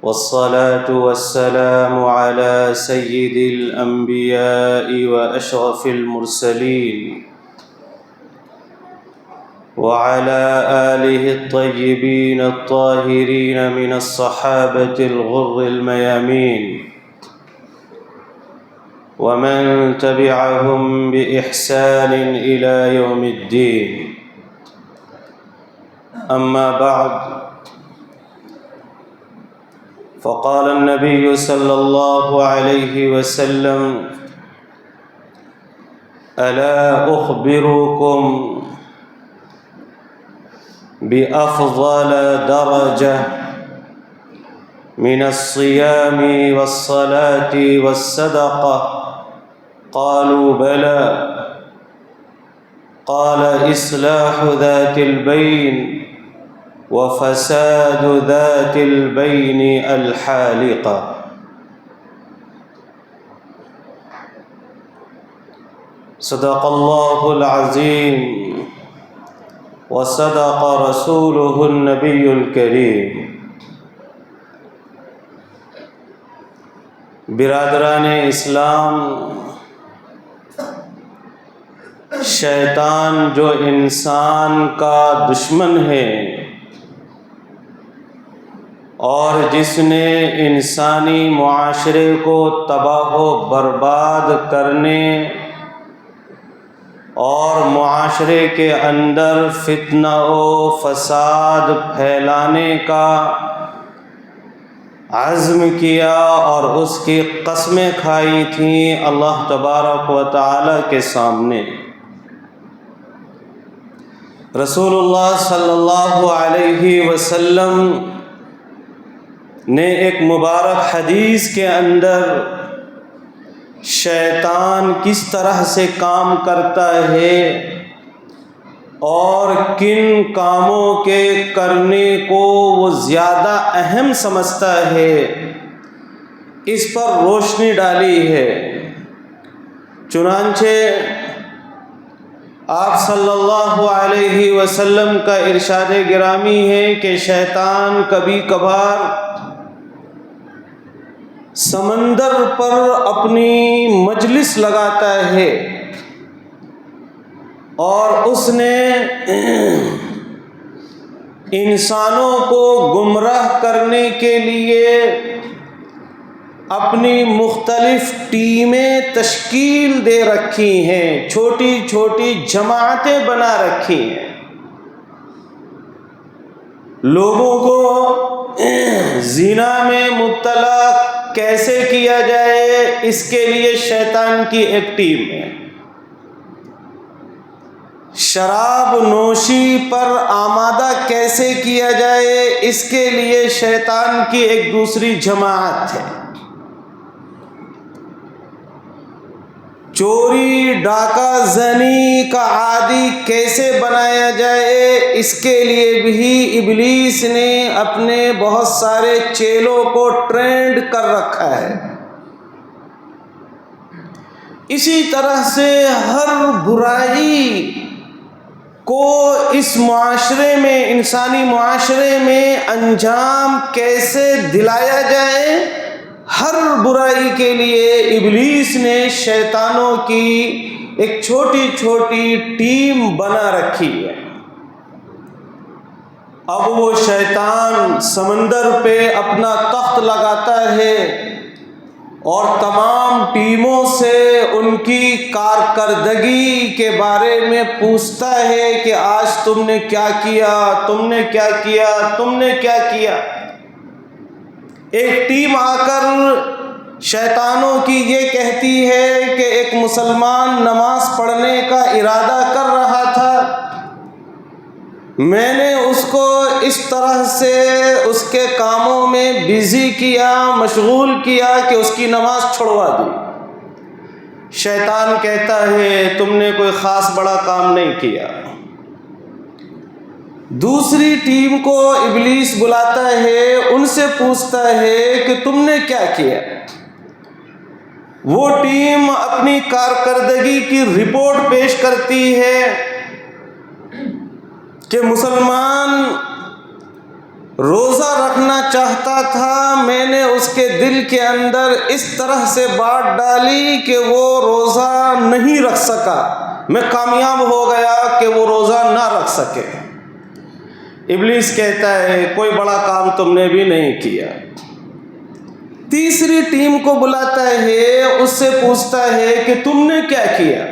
والصلاة والسلام على سيد الأنبياء وأشرف المرسلين وعلى آله الطيبين الطاهرين من الصحابة الغر الميامين ومن تبعهم بإحسان إلى يوم الدين. أما بعد، فقال النبي صلى الله عليه وسلم: ألا أخبركم بأفضل درجة من الصيام والصلاة والصدقة؟ قالوا بلى. قال: إصلاح ذات البين وفساد ذات البين الحالقة. صدق الله العظيم وصدق رسوله النبي الكريم. برادران اسلام، شیطان جو انسان کا دشمن ہے اور جس نے انسانی معاشرے کو تباہ و برباد کرنے اور معاشرے کے اندر فتنہ و فساد پھیلانے کا عزم کیا اور اس کی قسمیں کھائی تھیں اللہ تبارک و تعالی کے سامنے، رسول اللہ صلی اللہ علیہ وسلم نے ایک مبارک حدیث کے اندر شیطان کس طرح سے کام کرتا ہے اور کن کاموں کے کرنے کو وہ زیادہ اہم سمجھتا ہے، اس پر روشنی ڈالی ہے۔ چنانچہ آپ صلی اللہ علیہ وسلم کا ارشاد گرامی ہے کہ شیطان کبھی کبھار سمندر پر اپنی مجلس لگاتا ہے اور اس نے انسانوں کو گمراہ کرنے کے لیے اپنی مختلف ٹیمیں تشکیل دے رکھی ہیں، چھوٹی چھوٹی جماعتیں بنا رکھی ہیں۔ لوگوں کو زنا میں مبتلا کیسے کیا جائے، اس کے لیے شیطان کی ایک ٹیم ہے۔ شراب نوشی پر آمادہ کیسے کیا جائے، اس کے لیے شیطان کی ایک دوسری جماعت ہے۔ چوری ڈاکہ زنی کا عادی کیسے بنایا جائے، اس کے لیے بھی ابلیس نے اپنے بہت سارے چیلوں کو ٹرینڈ کر رکھا ہے۔ اسی طرح سے ہر برائی کو اس معاشرے میں، انسانی معاشرے میں انجام کیسے دلایا جائے، ہر برائی کے لیے ابلیس نے شیطانوں کی ایک چھوٹی چھوٹی ٹیم بنا رکھی ہے۔ اب وہ شیطان سمندر پہ اپنا تخت لگاتا ہے اور تمام ٹیموں سے ان کی کارکردگی کے بارے میں پوچھتا ہے کہ آج تم نے کیا کیا، تم نے کیا کیا، تم نے کیا کیا۔ ایک ٹیم آ کر شیطانوں کی یہ کہتی ہے کہ ایک مسلمان نماز پڑھنے کا ارادہ کر رہا تھا، میں نے اس کو اس طرح سے اس کے کاموں میں بزی کیا، مشغول کیا کہ اس کی نماز چھڑوا دی۔ شیطان کہتا ہے تم نے کوئی خاص بڑا کام نہیں کیا۔ دوسری ٹیم کو ابلیس بلاتا ہے، ان سے پوچھتا ہے کہ تم نے کیا کیا۔ وہ ٹیم اپنی کارکردگی کی رپورٹ پیش کرتی ہے کہ مسلمان روزہ رکھنا چاہتا تھا، میں نے اس کے دل کے اندر اس طرح سے بات ڈالی کہ وہ روزہ نہیں رکھ سکا، میں کامیاب ہو گیا کہ وہ روزہ نہ رکھ سکے۔ ابلیس کہتا ہے کوئی بڑا کام تم نے بھی نہیں کیا۔ تیسری ٹیم کو بلاتا ہے، اس سے پوچھتا ہے کہ تم نے کیا کیا؟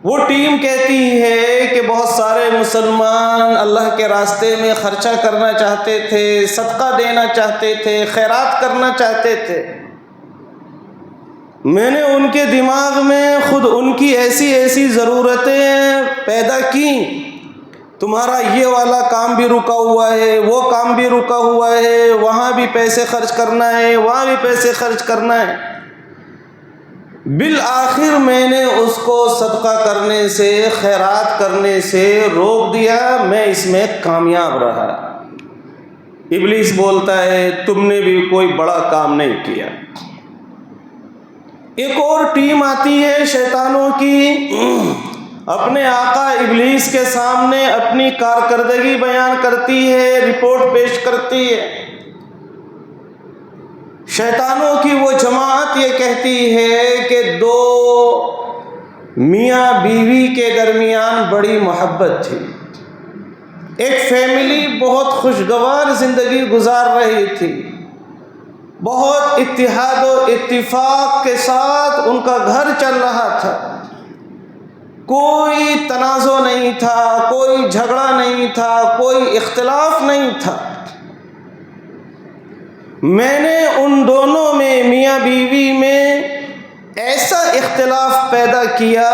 وہ ٹیم کہتی ہے کہ بہت سارے مسلمان اللہ کے راستے میں خرچہ کرنا چاہتے تھے، صدقہ دینا چاہتے تھے، خیرات کرنا چاہتے تھے۔ میں نے ان کے دماغ میں خود ان کی ایسی ایسی ضرورتیں پیدا کی، تمہارا یہ والا کام بھی رکا ہوا ہے، وہ کام بھی رکا ہوا ہے، وہاں بھی پیسے خرچ کرنا ہے، وہاں بھی پیسے خرچ کرنا ہے۔ بالآخر میں نے اس کو صدقہ کرنے سے، خیرات کرنے سے روک دیا، میں اس میں کامیاب رہا۔ ابلیس بولتا ہے تم نے بھی کوئی بڑا کام نہیں کیا۔ ایک اور ٹیم آتی ہے شیطانوں کی، اپنے آقا ابلیس کے سامنے اپنی کارکردگی بیان کرتی ہے، رپورٹ پیش کرتی ہے۔ شیطانوں کی وہ جماعت یہ کہتی ہے کہ دو میاں بیوی کے درمیان بڑی محبت تھی، ایک فیملی بہت خوشگوار زندگی گزار رہی تھی، بہت اتحاد و اتفاق کے ساتھ ان کا گھر چل رہا تھا، کوئی تنازع نہیں تھا، کوئی جھگڑا نہیں تھا، کوئی اختلاف نہیں تھا۔ میں نے ان دونوں میں، میاں بیوی میں ایسا اختلاف پیدا کیا،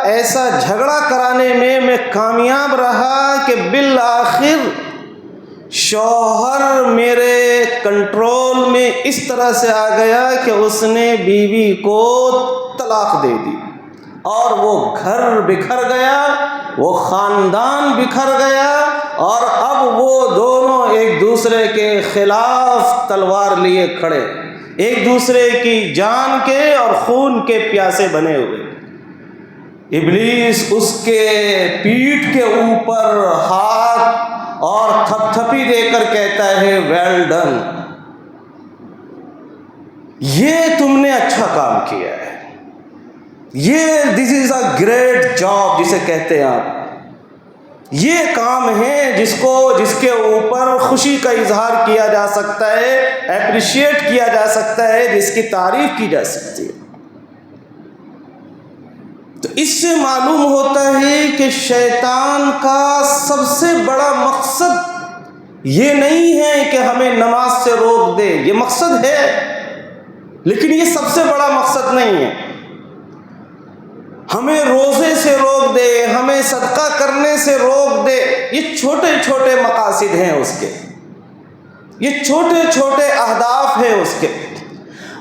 ایسا جھگڑا کرانے میں کامیاب رہا کہ بالآخر شوہر میرے کنٹرول میں اس طرح سے آ گیا کہ اس نے بیوی کو طلاق دے دی، اور وہ گھر بکھر گیا، وہ خاندان بکھر گیا، اور اب وہ دونوں ایک دوسرے کے خلاف تلوار لیے کھڑے، ایک دوسرے کی جان کے اور خون کے پیاسے بنے ہوئے۔ ابلیس اس کے پیٹھ کے اوپر ہاتھ اور تھپتھپی دے کر کہتا ہے ویل ڈن، یہ تم نے اچھا کام کیا ہے، یہ دس از اے گریٹ جاب جسے کہتے ہیں آپ، یہ کام ہے جس کے اوپر خوشی کا اظہار کیا جا سکتا ہے، اپریشیٹ کیا جا سکتا ہے، جس کی تعریف کی جا سکتی ہے۔ تو اس سے معلوم ہوتا ہے کہ شیطان کا سب سے بڑا مقصد یہ نہیں ہے کہ ہمیں نماز سے روک دے، یہ مقصد ہے لیکن یہ سب سے بڑا مقصد نہیں ہے۔ ہمیں روزے سے روک دے، ہمیں صدقہ کرنے سے روک دے، یہ چھوٹے چھوٹے مقاصد ہیں اس کے، یہ چھوٹے چھوٹے اہداف ہیں اس کے۔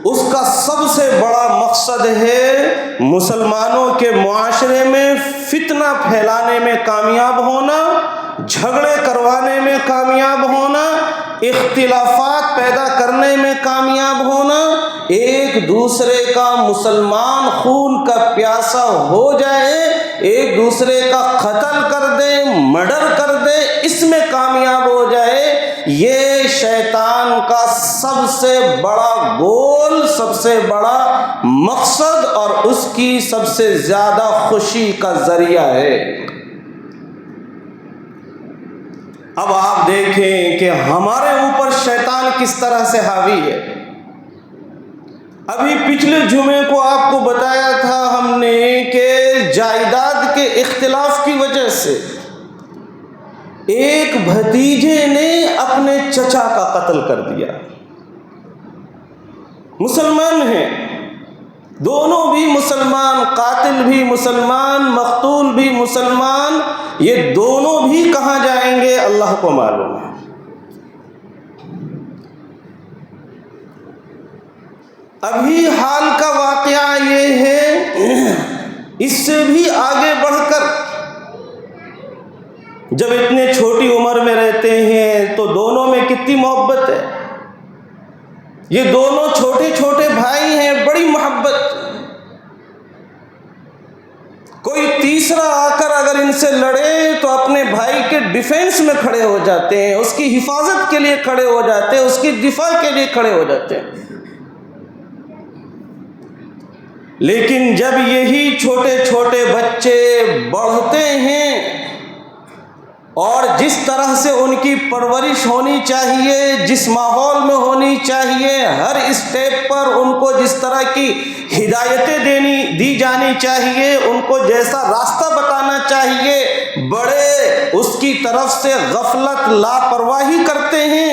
اس کا سب سے بڑا مقصد ہے مسلمانوں کے معاشرے میں فتنہ پھیلانے میں کامیاب ہونا، جھگڑے کروانے میں کامیاب ہونا، اختلافات پیدا کرنے میں کامیاب ہونا، ایک دوسرے کا مسلمان خون کا پیاسا ہو جائے، ایک دوسرے کا قتل کر دے، مرڈر کر دے، اس میں کامیاب ہو جائے۔ یہ شیطان کا سب سے بڑا گول، سب سے بڑا مقصد اور اس کی سب سے زیادہ خوشی کا ذریعہ ہے۔ اب آپ دیکھیں کہ ہمارے اوپر شیطان کس طرح سے حاوی ہے۔ ابھی پچھلے جمعے کو آپ کو بتایا تھا ہم نے کہ جائیداد کے اختلاف کی وجہ سے ایک بھتیجے نے اپنے چچا کا قتل کر دیا۔ مسلمان ہیں، دونوں بھی مسلمان، قاتل بھی مسلمان، مقتول بھی مسلمان، یہ دونوں بھی کہاں جائیں گے اللہ کو معلوم ہے۔ ابھی حال کا واقعہ یہ ہے، اس سے بھی آگے بڑھ کر جب اتنے چھوٹی عمر میں رہتے ہیں تو دونوں میں کتنی محبت ہے۔ یہ دونوں چھوٹے چھوٹے بھائی ہیں، بڑی محبت۔ کوئی تیسرا آ کر اگر ان سے لڑے تو اپنے بھائی کے ڈیفینس میں کھڑے ہو جاتے ہیں، اس کی حفاظت کے لیے کھڑے ہو جاتے ہیں، اس کی دفاع کے لیے کھڑے ہو جاتے ہیں۔ لیکن جب یہی چھوٹے چھوٹے بچے بڑھتے ہیں اور جس طرح سے ان کی پرورش ہونی چاہیے، جس ماحول میں ہونی چاہیے، ہر اسٹیپ پر ان کو جس طرح کی ہدایتیں دی جانی چاہیے، ان کو جیسا راستہ بتانا چاہیے، بڑے اس کی طرف سے غفلت لاپرواہی کرتے ہیں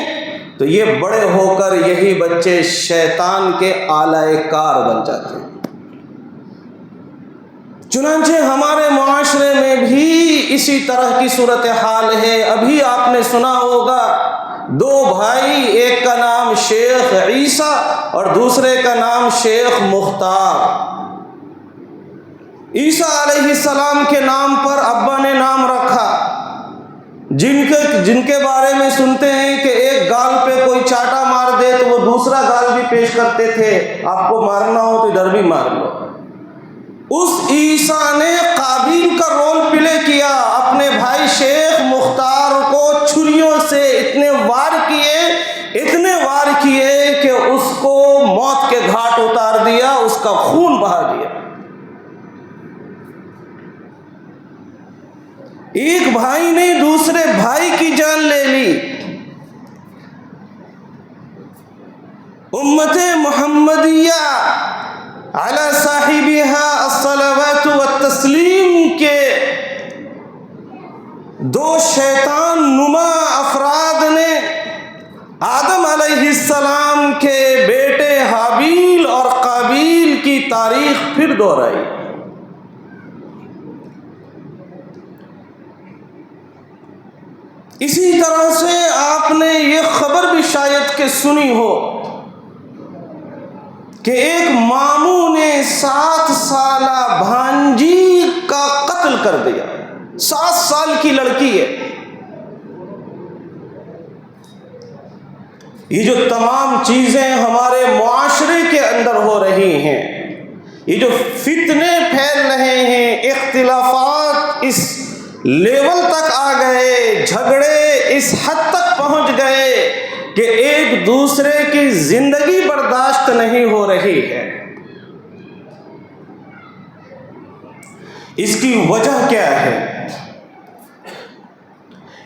تو یہ بڑے ہو کر یہی بچے شیطان کے آلائے کار بن جاتے ہیں۔ چنانچہ ہمارے معاشرے میں بھی اسی طرح کی صورتحال ہے۔ ابھی آپ نے سنا ہوگا دو بھائی، ایک کا نام شیخ عیسیٰ اور دوسرے کا نام شیخ مختار۔ عیسیٰ علیہ السلام کے نام پر ابا نے نام رکھا، جن کے بارے میں سنتے ہیں کہ ایک گال پہ کوئی چاٹا مار دے تو وہ دوسرا گال بھی پیش کرتے تھے، آپ کو مارنا ہو تو ادھر بھی مار لو۔ اس عیسیٰ نے قابیل کا رول پلے کیا، اپنے بھائی شیخ مختار کو چھریوں سے اتنے وار کیے کہ اس کو موت کے گھاٹ اتار دیا، اس کا خون بہا دیا۔ ایک بھائی نے دوسرے بھائی کی جان لے لی۔ امت محمدیہ علی صاحبہا الصلوات والتسلیم کے دو شیطان نما افراد نے آدم علیہ السلام کے بیٹے حابیل اور قابیل کی تاریخ پھر دہرائی۔ اسی طرح سے آپ نے یہ خبر بھی شاید کہ سنی ہو کہ ایک ماموں نے 7 سالہ بھانجی کا قتل کر دیا۔ 7 سال کی لڑکی ہے۔ یہ جو تمام چیزیں ہمارے معاشرے کے اندر ہو رہی ہیں، یہ جو فتنے پھیل رہے ہیں، اختلافات اس لیول تک آ گئے، جھگڑے اس حد تک پہنچ گئے کہ ایک دوسرے کی زندگی برداشت نہیں ہو رہی ہے۔ اس کی وجہ کیا ہے؟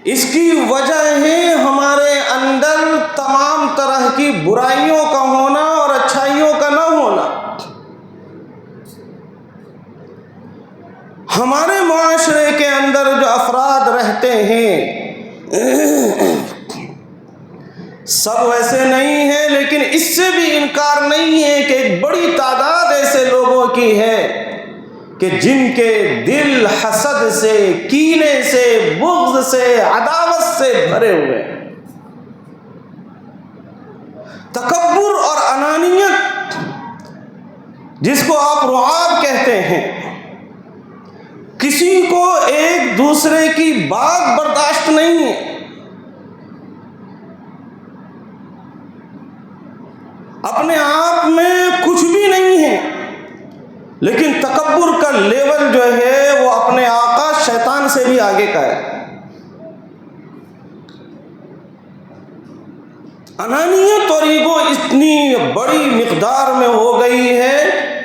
اس کی وجہ ہے ہمارے اندر تمام طرح کی برائیوں کا ہونا اور اچھائیوں کا نہ ہونا۔ ہمارے معاشرے کے اندر جو افراد رہتے ہیں سب ویسے نہیں ہیں، لیکن اس سے بھی انکار نہیں ہے کہ ایک بڑی تعداد ایسے لوگوں کی ہے کہ جن کے دل حسد سے، کینے سے، بغض سے، عداوت سے بھرے ہوئے ہیں۔ تکبر اور انانیت جس کو آپ رعاب کہتے ہیں، کسی کو ایک دوسرے کی بات برداشت نہیں ہے۔ اپنے آپ میں کچھ بھی نہیں ہے، لیکن تکبر کا لیول جو ہے وہ اپنے آقا شیطان سے بھی آگے کا ہے۔ انانیت اور ایگو اتنی بڑی مقدار میں ہو گئی ہے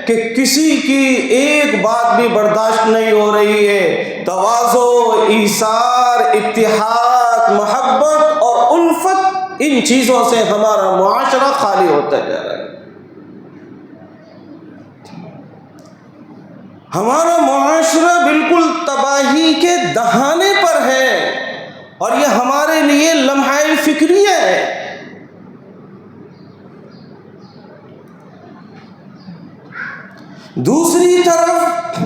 کہ کسی کی ایک بات بھی برداشت نہیں ہو رہی ہے۔ تواضع، ایثار، اتحاد، محبت اور الفت، ان چیزوں سے ہمارا معاشرہ خالی ہوتا جا رہا ہے۔ ہمارا معاشرہ بالکل تباہی کے دہانے پر ہے اور یہ ہمارے لیے لمحہ فکریہ ہے۔ دوسری طرف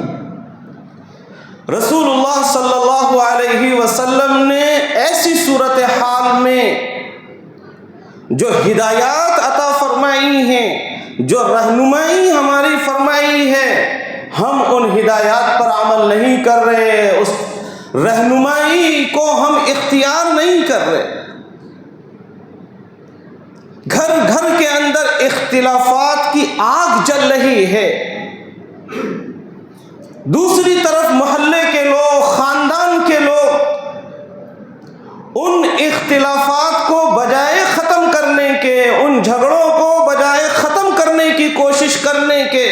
رسول اللہ صلی اللہ علیہ وسلم نے ایسی صورتحال میں جو ہدایات عطا فرمائی ہیں، جو رہنمائی ہماری فرمائی ہے، ہم ان ہدایات پر عمل نہیں کر رہے، اس رہنمائی کو ہم اختیار نہیں کر رہے۔ گھر گھر کے اندر اختلافات کی آگ جل رہی ہے، دوسری طرف محلے کے لوگ، ان اختلافات کو بجائے ختم کرنے کے، ان جھگڑوں کو بجائے ختم کرنے کی کوشش کرنے کے،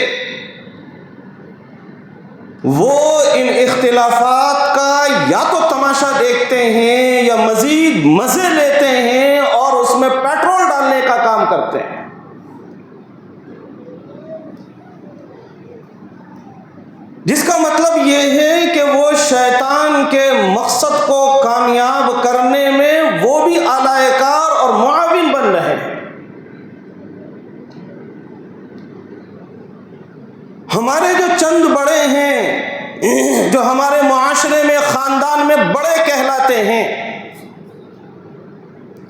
وہ ان اختلافات کا یا تو تماشا دیکھتے ہیں یا مزید مزے لیتے ہیں اور اس میں پیٹرول ڈالنے کا کام کرتے ہیں۔ جس کا مطلب یہ ہے کہ وہ شیطان کے مقصد کو کامیاب کرنے میں وہ بھی آلائے کار اور معاون بن رہے ہیں۔ ہمارے جو چند بڑے ہیں، جو ہمارے معاشرے میں خاندان میں بڑے کہلاتے ہیں،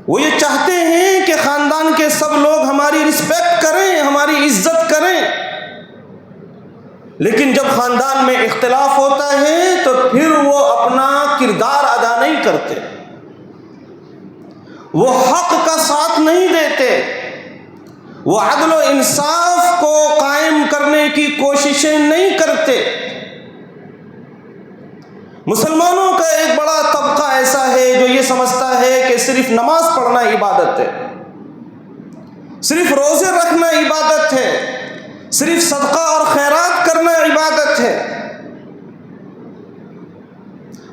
وہ یہ چاہتے ہیں کہ خاندان کے سب لوگ ہماری رسپیکٹ کریں، ہماری عزت کریں، لیکن جب خاندان میں اختلاف ہوتا ہے تو پھر وہ اپنا کردار ادا نہیں کرتے، وہ حق کا ساتھ نہیں دیتے، وہ عدل و انصاف کو قائم کرنے کی کوششیں نہیں کرتے۔ مسلمانوں کا ایک بڑا طبقہ ایسا ہے جو یہ سمجھتا ہے کہ صرف نماز پڑھنا عبادت ہے، صرف روزے رکھنا عبادت ہے، صرف صدقہ اور خیرات کرنا عبادت ہے۔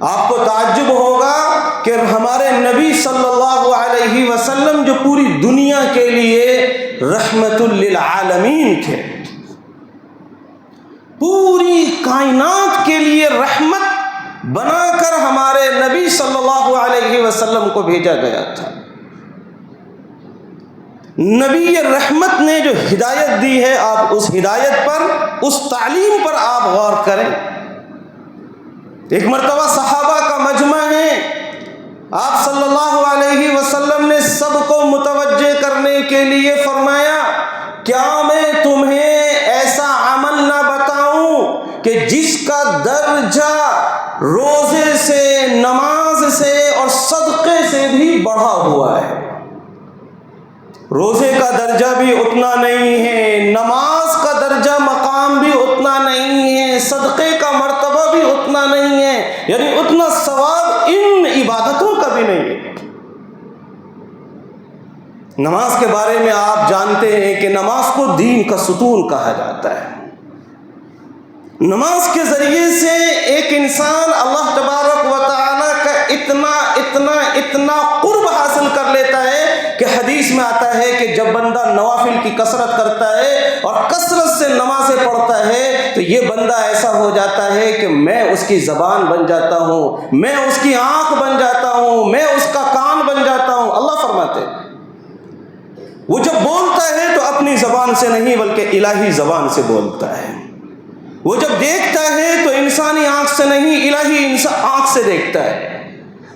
آپ کو تعجب ہوگا کہ ہمارے نبی صلی اللہ علیہ وسلم جو پوری دنیا کے لیے رحمت للعالمین تھے، پوری کائنات کے لیے رحمت بنا کر ہمارے نبی صلی اللہ علیہ وسلم کو بھیجا گیا تھا۔ نبی رحمت نے جو ہدایت دی ہے، آپ اس ہدایت پر، اس تعلیم پر آپ غور کریں۔ ایک مرتبہ صحابہ کا مجمع ہے، آپ صلی اللہ علیہ وسلم نے سب کو متوجہ کرنے کے لیے فرمایا، کیا میں تمہیں ایسا عمل نہ بتاؤں کہ جس کا درجہ روزے سے، نماز سے اور صدقے سے بھی بڑھا ہوا ہے؟ روزے کا درجہ بھی اتنا نہیں ہے، نماز کا درجہ مقام بھی اتنا نہیں ہے، صدقے کا مرتبہ بھی اتنا نہیں ہے، یعنی اتنا ثواب ان عبادتوں کا بھی نہیں ہے۔ نماز کے بارے میں آپ جانتے ہیں کہ نماز کو دین کا ستون کہا جاتا ہے۔ نماز کے ذریعے سے ایک انسان اللہ تبارک و تعالیٰ کا اتنا قرب حاصل کر لیتا ہے کہ حدیث میں آتا ہے کہ جب بندہ نوافل کی کثرت کرتا ہے اور کثرت سے نمازیں پڑھتا ہے تو یہ بندہ ایسا ہو جاتا ہے کہ میں اس کی زبان بن جاتا ہوں، میں اس کی آنکھ بن جاتا ہوں، میں اس کا کان بن جاتا ہوں۔ اللہ فرماتے ہیں وہ جب بولتا ہے تو اپنی زبان سے نہیں بلکہ الہی زبان سے بولتا ہے، وہ جب دیکھتا ہے تو انسانی آنکھ سے نہیں الہی آنکھ سے دیکھتا ہے،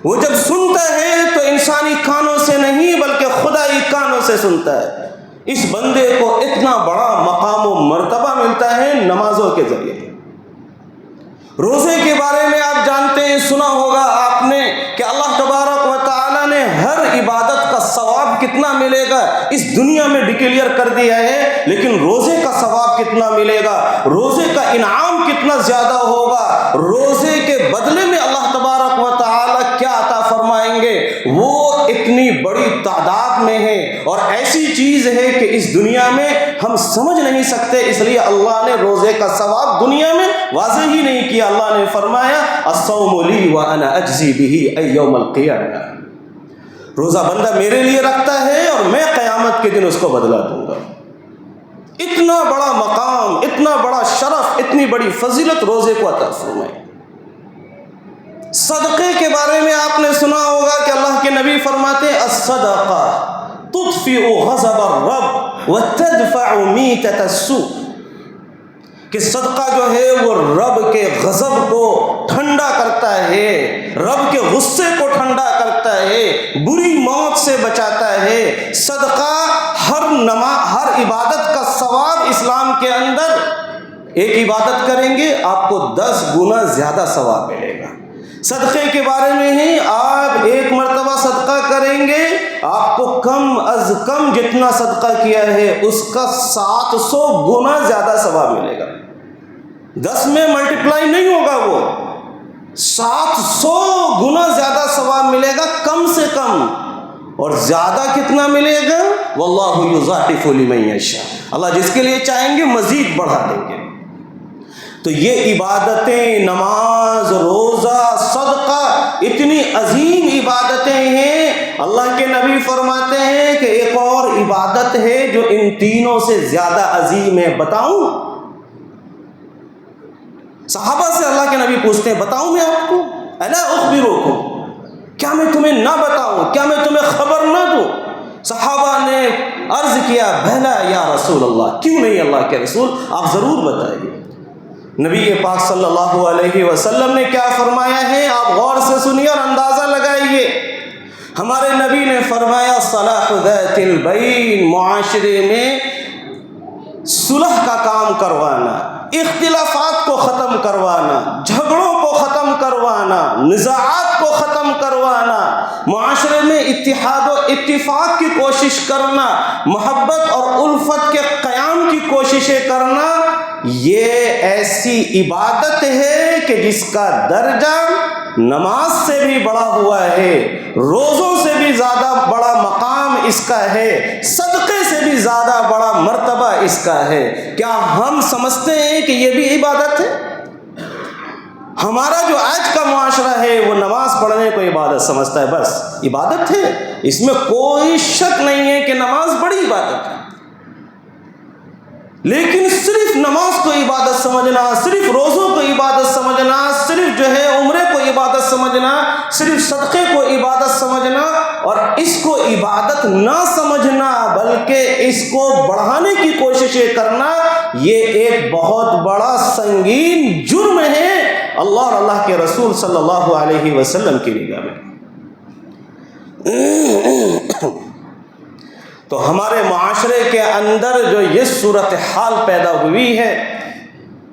وہ جب سنتا ہے تو انسانی کانوں سے نہیں بلکہ خدائی کانوں سے سنتا ہے۔ اس بندے کو اتنا بڑا مقام و مرتبہ ملتا ہے نمازوں کے ذریعے۔ روزے کے بارے میں آپ جانتے ہیں، سنا ہوگا آپ نے کہ اللہ تبارک و تعالیٰ نے ہر عبادت کا ثواب کتنا ملے گا اس دنیا میں ڈکلیئر کر دیا ہے، لیکن روزے کا ثواب کتنا ملے گا، روزے کا انعام کتنا زیادہ ہوگا، روزے کے بدلے میں اللہ تبارک و تعالیٰ کیا عطا فرمائیں گے، وہ اتنی بڑی تعداد میں ہے اور ایسی چیز ہے کہ اس دنیا میں ہم سمجھ نہیں سکتے۔ اس لیے اللہ نے روزے کا ثواب دنیا میں واضح ہی نہیں کیا۔ اللہ نے فرمایا الصوم لی وانا اجزی بہ یوم القیامہ، روزہ بندہ میرے لیے رکھتا ہے اور میں قیامت کے دن اس کو بدلہ دوں گا۔ اتنا بڑا مقام، اتنا بڑا شرف، اتنی بڑی فضیلت روزے کو عطا فرمائی۔ صدقے کے بارے میں آپ نے سنا ہوگا کہ اللہ کے نبی فرماتے ہیں الصدقہ تطفئ غضب الرب وتدفع میتۃ السوء، کہ صدقہ جو ہے وہ رب کے غضب کو ٹھنڈا کرتا ہے، رب کے غصے کو ٹھنڈا کرتا ہے، بری موت سے بچاتا ہے۔ صدقہ ہر عبادت کا ثواب اسلام کے اندر، ایک عبادت کریں گے آپ کو 10 گنا زیادہ ثواب ملے گا۔ صدقے کے بارے میں ہی آپ ایک مرتبہ صدقہ کریں گے آپ کو کم از کم جتنا صدقہ کیا ہے اس کا 700 گنا زیادہ ثواب ملے گا۔ 10 میں ملٹیپلائی نہیں ہوگا وہ، 700 گنا زیادہ ثواب ملے گا کم سے کم. اور زیادہ کتنا ملے گا؟ واللہ یضاعف لمن یشاء، اللہ جس کے لیے چاہیں گے مزید بڑھا دیں گے. تو یہ عبادتیں، نماز، روزہ، صدقہ، اتنی عظیم عبادتیں ہیں. اللہ کے نبی فرماتے ہیں کہ ایک اور عبادت ہے جو ان تینوں سے زیادہ عظیم ہے، بتاؤں؟ صحابہ سے اللہ کے نبی پوچھتے ہیں بتاؤں میں آپ کو؟ الا اخبرکم، کیا میں تمہیں نہ بتاؤں، کیا میں تمہیں خبر نہ دوں؟ صحابہ نے عرض کیا بھلا یا رسول اللہ، کیوں نہیں اللہ کے رسول، آپ ضرور بتائیے. نبی پاک صلی اللہ علیہ وسلم نے کیا فرمایا ہے، آپ غور سے سنیے اور اندازہ لگائیے. ہمارے نبی نے فرمایا صلاح ذات البین، معاشرے میں صلح کا کام کروانا، اختلافات کو ختم کروانا، جھگڑوں کو ختم کروانا، نزاعات کو ختم کروانا، معاشرے میں اتحاد و اتفاق کی کوشش کرنا، محبت اور الفت کے قیام کی کوششیں کرنا. یہ ایسی عبادت ہے کہ جس کا درجہ نماز سے بھی بڑا ہوا ہے، روزوں سے بھی زیادہ بڑا مقام اس کا ہے، صدقے سے بھی زیادہ بڑا مرتبہ اس کا ہے. کیا ہم سمجھتے ہیں کہ یہ بھی عبادت ہے؟ ہمارا جو آج کا معاشرہ ہے وہ نماز پڑھنے کو عبادت سمجھتا ہے، بس عبادت ہے، اس میں کوئی شک نہیں ہے کہ نماز بڑی عبادت ہے. لیکن صرف نماز کو عبادت سمجھنا، صرف روزوں کو عبادت سمجھنا، صرف جو ہے عمرے کو عبادت سمجھنا، صرف صدقے کو عبادت سمجھنا اور اس کو عبادت نہ سمجھنا بلکہ اس کو بڑھانے کی کوششیں کرنا، یہ ایک بہت بڑا سنگین جرم ہے اللہ اور اللہ کے رسول صلی اللہ علیہ وسلم کی نگاہ میں. تو ہمارے معاشرے کے اندر جو یہ صورتحال پیدا ہوئی ہے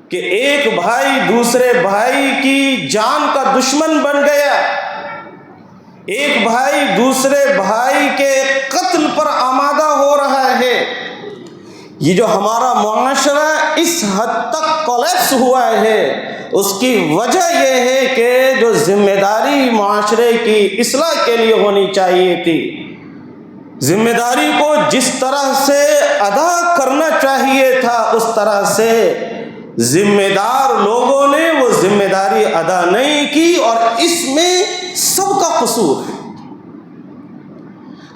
کہ ایک بھائی دوسرے بھائی کی جان کا دشمن بن گیا، ایک بھائی دوسرے بھائی کے قتل پر آمادہ ہو رہا ہے. یہ جو ہمارا معاشرہ اس حد تک کولیپس ہوا ہے، اس کی وجہ یہ ہے کہ جو ذمہ داری معاشرے کی اصلاح کے لیے ہونی چاہیے تھی، ذمہ داری کو جس طرح سے ادا کرنا چاہیے تھا اس طرح سے ذمہ دار لوگوں نے وہ ذمہ داری ادا نہیں کی، اور اس میں سب کا قصور ہے.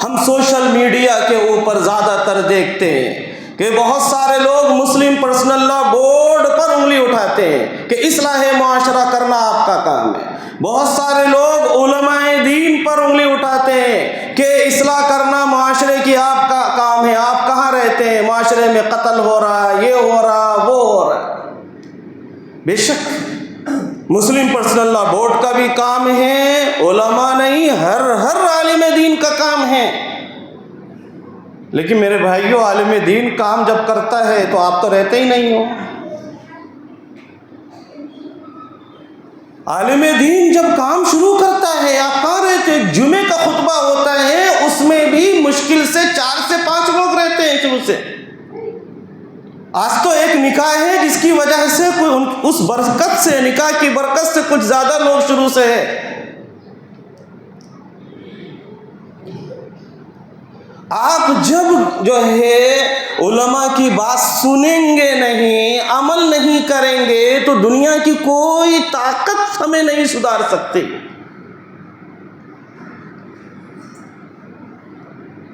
ہم سوشل میڈیا کے اوپر زیادہ تر دیکھتے ہیں کہ بہت سارے لوگ مسلم پرسنل لا بورڈ پر انگلی اٹھاتے ہیں کہ اصلاح معاشرہ کرنا آپ کا کام ہے. بہت سارے لوگ علماء دین پر انگلی اٹھاتے ہیں کہ اصلاح کرنا معاشرے کی آپ کا کام ہے، آپ کہاں رہتے ہیں، معاشرے میں قتل ہو رہا، یہ ہو رہا، وہ ہو رہا. بے شک مسلم پرسنل لا بورڈ کا بھی کام ہے، علماء نہیں، ہر عالم دین کا کام ہے. لیکن میرے بھائیوں، عالم دین کام جب کرتا ہے تو آپ تو رہتے ہی نہیں ہو. عالم دین جب کام شروع کرتا ہے آپ کہاں رہتے؟ جمعے کا خطبہ ہوتا ہے، اس میں بھی مشکل سے 4 سے 5 لوگ رہتے ہیں شروع سے. آج تو ایک نکاح ہے جس کی وجہ سے اس برکت سے، نکاح کی برکت سے کچھ زیادہ لوگ شروع سے ہے. آپ جب جو ہے علماء کی بات سنیں گے نہیں، عمل نہیں کریں گے تو دنیا کی کوئی طاقت ہمیں نہیں سدھار سکتی.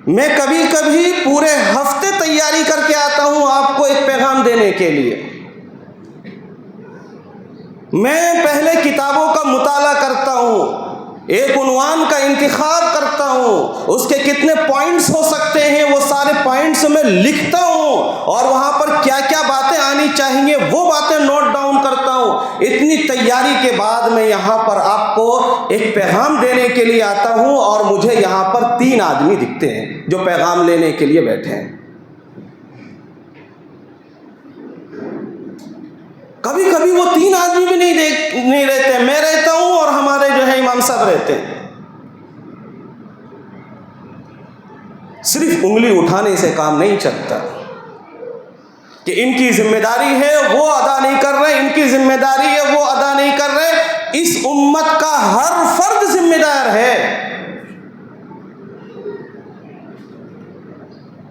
میں کبھی کبھی پورے ہفتے تیاری کر کے آتا ہوں آپ کو ایک پیغام دینے کے لیے. میں پہلے کتابوں کا مطالعہ کرتا ہوں، ایک عنوان کا انتخاب کرتا ہوں، اس کے کتنے پوائنٹس ہو سکتے ہیں وہ سارے پوائنٹس میں لکھتا ہوں، اور وہاں پر کیا کیا باتیں آنی چاہیے وہ باتیں نوٹ ڈاؤن کرتا ہوں. اتنی تیاری کے بعد میں یہاں پر آپ کو ایک پیغام دینے کے لیے آتا ہوں، اور مجھے یہاں پر 3 آدمی دکھتے ہیں جو پیغام لینے کے لیے بیٹھے ہیں. کبھی کبھی وہ 3 آدمی بھی نہیں رہتے، میں رہتا ہوں اور ہمارے جو ہے امام صاحب رہتے ہیں. صرف انگلی اٹھانے سے کام نہیں چلتا کہ ان کی ذمہ داری ہے وہ ادا نہیں کر رہے، ان کی ذمہ داری ہے وہ ادا نہیں کر رہے. اس امت کا ہر فرد ذمہ دار ہے.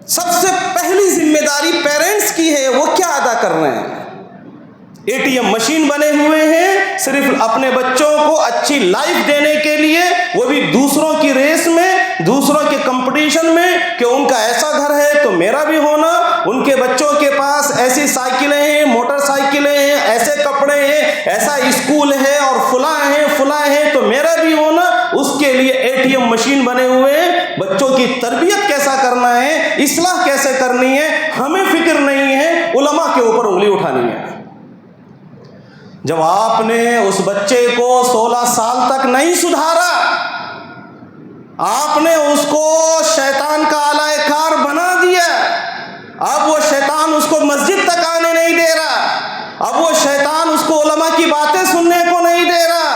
سب سے پہلی ذمہ داری پیرنٹس کی ہے. وہ کیا ادا کر رہے ہیں؟ اے ٹی ایم مشین بنے ہوئے ہیں صرف اپنے بچوں کو اچھی لائف دینے کے لیے، وہ بھی دوسروں کی ریس میں، دوسروں کے کمپٹیشن میں کہ ان کا ایسا گھر ہے تو میرا بھی ہونا، ان کے بچوں کے پاس ایسی سائیکلیں ہیں، موٹر سائیکلیں ہیں، ایسے کپڑے ہیں، ایسا اسکول ہے اور فلاں ہے تو میرا بھی ہونا. اس کے لیے اے ٹی ایم مشین بنے ہوئے ہیں. بچوں کی تربیت کیسا کرنا ہے، اصلاح کیسے کرنی ہے، ہمیں فکر نہیں ہے. علماء کے اوپر انگلی اٹھانی ہے. جب آپ نے اس بچے کو 16 سال تک نہیں سدھارا، آپ نے اس کو شیطان کا آلائے کار بنا دیا. اب وہ شیطان اس کو مسجد تک آنے نہیں دے رہا، اب وہ شیطان اس کو علماء کی باتیں سننے کو نہیں دے رہا.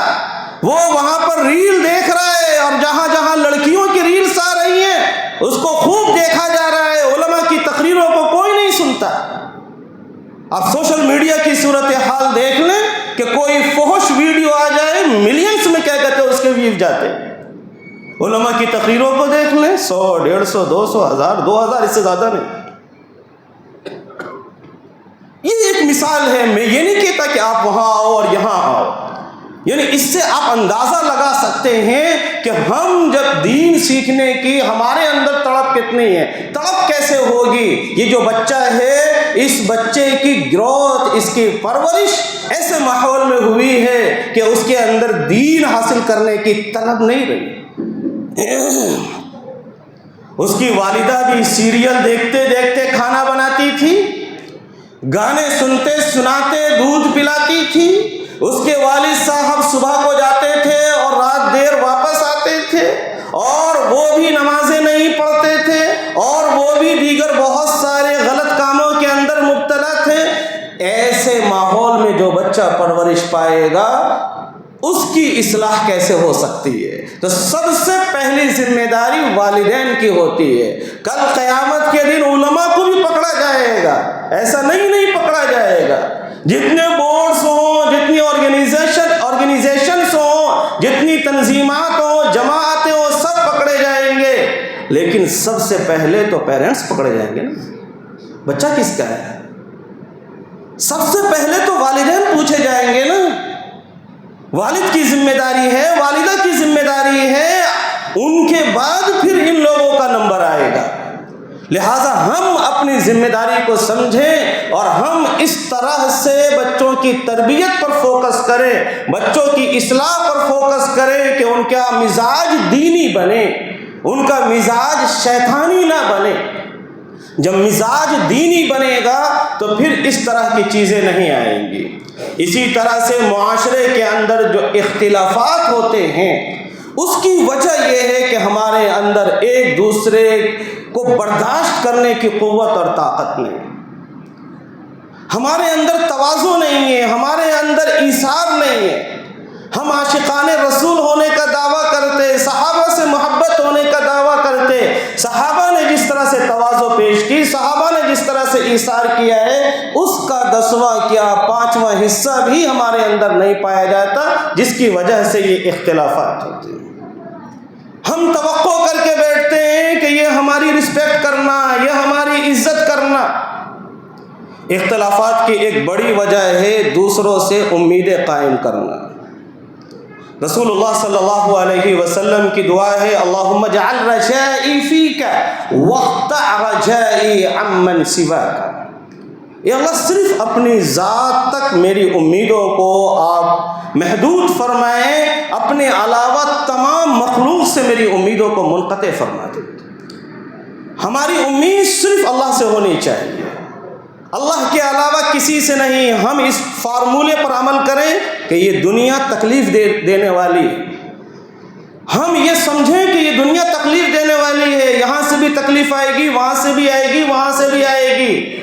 وہ وہاں پر ریل دیکھ رہا ہے اور جہاں جہاں لڑکیوں کی ریلز آ رہی ہیں اس کو خوب دیکھا جا رہا ہے. علماء کی تقریروں کو کوئی نہیں سنتا. آپ سوشل میڈیا کی صورتحال دیکھ لیں کہ کوئی فحش ویڈیو آ جائے، ملینز میں کیا کہتے ہیں اس کے ویو جاتے ہیں. علماء کی تقریروں کو دیکھ لیں، 100 150 200 1000 2000 اس سے زیادہ نہیں. یہ ایک مثال ہے. میں یہ نہیں کہتا کہ آپ وہاں آؤ اور یہاں آؤ، یعنی اس سے آپ اندازہ لگا سکتے ہیں کہ ہم جب دین سیکھنے کی ہمارے اندر تڑپ کتنی ہے. تڑپ کیسے ہوگی؟ یہ جو بچہ ہے، اس بچے کی گروتھ، اس کی پرورش ایسے ماحول میں ہوئی ہے کہ اس کے اندر دین حاصل کرنے کی طلب نہیں رہی. اس کی والدہ بھی سیریل دیکھتے دیکھتے کھانا بناتی تھی، گانے سنتے سناتے دودھ پلاتی تھی. اس کے والد صاحب صبح کو جاتے تھے اور رات دیر واپس آتے تھے، اور وہ بھی نمازیں نہیں پڑھتے تھے، اور وہ بھی دیگر بہت سارے غلط کاموں کے اندر مبتلا تھے. ایسے ماحول میں جو بچہ پرورش پائے گا اس کی اصلاح کیسے ہو سکتی ہے؟ تو سب سے پہلی ذمہ داری والدین کی ہوتی ہے. کل قیامت کے دن علماء کو بھی پکڑا جائے گا، ایسا نہیں پکڑا جائے گا. جتنے بورڈز ہوں، جتنی آرگنائزیشنز ہوں، جتنی تنظیمات ہوں، جماعتیں ہوں، سب پکڑے جائیں گے. لیکن سب سے پہلے تو پیرنٹس پکڑے جائیں گے نا. بچہ کس کا ہے؟ سب سے پہلے تو والدین پوچھے جائیں گے نا. والد کی ذمہ داری ہے، والدہ کی ذمہ داری ہے، ان کے بعد پھر ان لوگوں کا نمبر آئے گا. لہذا ہم اپنی ذمہ داری کو سمجھیں اور ہم اس طرح سے بچوں کی تربیت پر فوکس کریں، بچوں کی اصلاح پر فوکس کریں کہ ان کا مزاج دینی بنے، ان کا مزاج شیطانی نہ بنے. جب مزاج دینی بنے گا تو پھر اس طرح کی چیزیں نہیں آئیں گی. اسی طرح سے معاشرے کے اندر جو اختلافات ہوتے ہیں اس کی وجہ یہ ہے کہ ہمارے اندر ایک دوسرے کو برداشت کرنے کی قوت اور طاقت نہیں، ہمارے اندر تواضع نہیں ہے، ہمارے اندر ایثار نہیں ہے. ہم عاشقان رسول ہونے کا دعویٰ کرتے، صحابہ سے محبت ہونے کا دعویٰ کرتے. صحابہ نے جس طرح سے تواضع پیش کی، صحابہ نے جس طرح سے ایثار کیا ہے، اس کا 10واں کیا 5واں حصہ بھی ہمارے اندر نہیں پایا جاتا، جس کی وجہ سے یہ اختلافات ہوتے ہیں. ہم توقع کر کے بیٹھتے ہیں کہ یہ ہماری رسپیکٹ کرنا، یہ ہماری عزت کرنا. اختلافات کی ایک بڑی وجہ ہے دوسروں سے امیدیں قائم کرنا. رسول اللہ صلی اللہ علیہ وسلم کی دعا ہے، اللہم اجعل رجائی فیک واقطع رجائی عمن سواک. اے اللہ صرف اپنی ذات تک میری امیدوں کو آپ محدود فرمائیں، اپنے علاوہ تمام مخلوق سے میری امیدوں کو منقطع فرما دیں. ہماری امید صرف اللہ سے ہونی چاہیے، اللہ کے علاوہ کسی سے نہیں. ہم اس فارمولے پر عمل کریں کہ یہ دنیا تکلیف دینے والی ہے. ہم یہ سمجھیں کہ یہ دنیا تکلیف دینے والی ہے، یہاں سے بھی تکلیف آئے گی، وہاں سے بھی آئے گی، وہاں سے بھی آئے گی.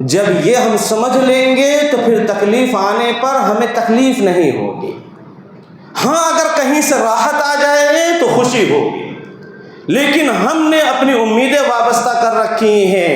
جب یہ ہم سمجھ لیں گے تو پھر تکلیف آنے پر ہمیں تکلیف نہیں ہوگی. ہاں اگر کہیں سے راحت آ جائے تو خوشی ہوگی، لیکن ہم نے اپنی امیدیں وابستہ کر رکھی ہیں